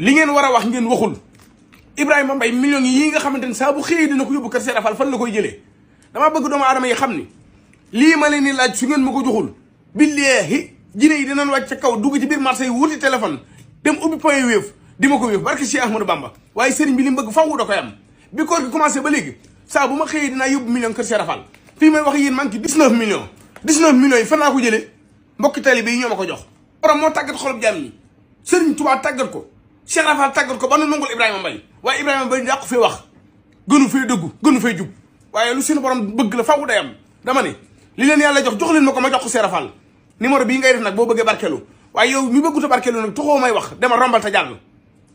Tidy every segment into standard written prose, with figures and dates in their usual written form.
li ngeen war a wax ngeen waxul Ibrahima Mbaye millions yi nga xamante ni saa bu xëyee dina ko yóbbu kër Serigne Fall fan la koy jëlee damaa bëgg doomu aadama yi xam ni lii ma leen ni laaj su ngeen ma ko joxul billaahi jine yi dinañ wàcc ca kaw dugg ci biir marché yi wuti téléphone dem ubbi point wéef di ma ko wéef barke Cheikh Ahmadou Bamba waaye sëriñ bi li mu bëgg faw da koy am bi koor gi commencé ba léegi saa bu ma xëyee dinaa yóbbu million kër Serigne Fall fii may wax yéen maa ngi ci 19 millions 19 millions yi fan laa ko jëlee mbokki taalibe yi ñoo ma ko jox borom moo tàggat xolub jaam ñi sëriñ Tuubaa tàggat ko Cheikh Rafal tàggat ko ba nu nangul Ibrahima Mbaye waaye Ibrahima Mbaye dàqu fee wax gënu fee dëggu gënu fee jub waaye lu seen borom bëgg la faw day am dama ne li leen yàlla jox leen ma ko ma jox ko Cheikh Rafal numéro bii ngay def nag boo bëggee barkeelu waaye yow mi bëggut a barkeelu nag taxoo may wax dama rombal ta jàll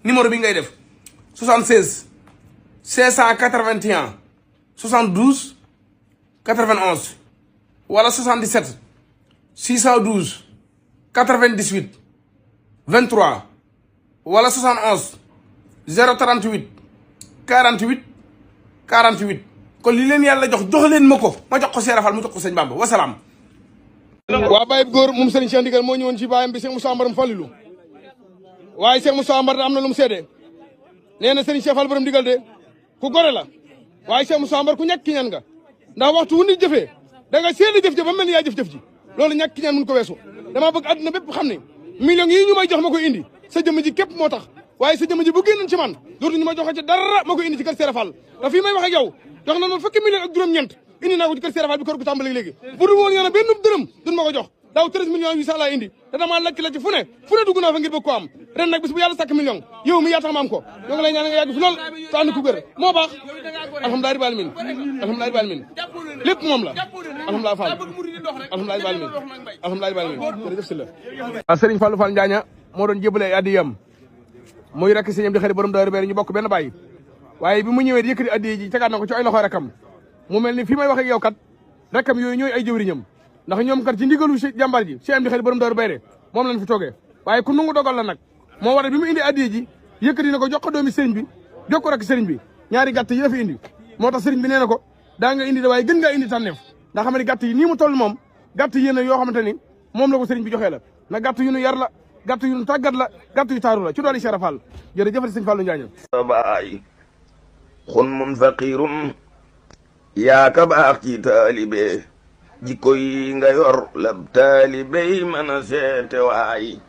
numéro bi ngay def 76 581 72 91 wala 77 612 98 23 wala 71 038 48 48 kon li leen yàlla jox leen ma ko ma jox ko Cheikh Rafal mu jox ko sëñ Bamba wasalaam. waa Baye góor moom Serigne Cheikh Ndigal moo ñëwoon ci baayam bi Cheikh Moussa Mbaram Fallilu waaye Cheikh Moussa Mbar am na lu mu seede nee na Serigne Cheikh Fall borom digal de ku gore la waaye Cheikh Moussa Mbar ku ñàkk ki ñaan nga ndax waxtu wu nit jëfee da nga seede jëf-jëf ba mel ni yaa jëf-jëf ji loolu ñàkk ki ñaan mun ko weesu dama bëgg àdduna bépp xam ne millions yi ñu may jox ma koy indi sa jëmm ji képp moo tax waaye sa jëmm ji bu génnoon ci man dootuñu ma joxe ci dara ma koy indi ci kër Serigne Fall te fii may wax ak yow jox na ma fukki millions ak juróom-ñeent indi naa ko ci kër Serigne Fall bi kër gu tàmbali léegi bu dul woon yoon benn dërëm duñ ma ko jox daaw 13 millions 800 laa indi te damaa lakk la ci fu ne dugg naa fa ngir bëgg ko am ren nag bis bu yàlla sàkk million yow mi yaa tax ma am ko ñoo ngi lay ñaan nga yàgg fi lool te ànd ku gër moo baax alhamdulilah rabbil alamin alhamdulilah rabbil alamin lépp moom la alhamdulilah Fall alhamdulilah rabbil alamin alhamdulilah rabbil alamin jërëjëf si la waaw Serigne Fallou Fall Njaaña moo doon jébale addiyam muy rek sëñam di xëri borom Daaru Beer ñu bokk benn bàyyi waaye bi mu ñëwee di yëkkati addiya ji tegaat na ko ci ay loxo rekam mu mel ni fii may wax ak yow kat rekam yooyu ñooy ay jëwriñam ndax ñoom kat ci ndigalu jàmbar ji si am di xëri borom Daaru Beer moom lañ fi toogee waaye ku nungu dogal la nag moo waral bi mu indi addiya ji yëkkati na ko jox ko doomi sëriñ bi jox ko rek sëriñ bi ñaari gàtt yi la fi indi moo tax sëriñ bi nee na ko daa nga indi da waaye gën ngaa indi tànneef ndax xam ne gàtt yi nii mu toll moom gàtt yéen yoo xamante ni moom la ko sëriñ bi joxee la na gàtt yu nu yar la gàtt yu nu tàggat la gàtt yu taaru la ci dooli Cheikh Rafal jërëjëf sëñ Fallou Njaaña baay xun mun faqirun yaa ka baax ci taalibe jikko yi nga yor lab taalibey mën a seete waay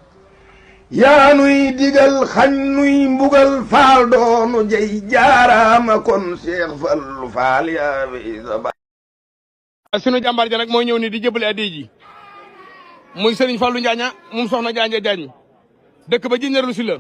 yaa nuy digal xañ nuy mbugal faal doonu jey jaaraama kon Cheikh Fallou Fall yaa fi sa baay sunu jàmbaar ja nag mooy ñëw ni di jëbale addiya ji muy Serigne Fallou Njaaña moom soxna Njaaña Jaañ dëkk ba Jinneerlu si la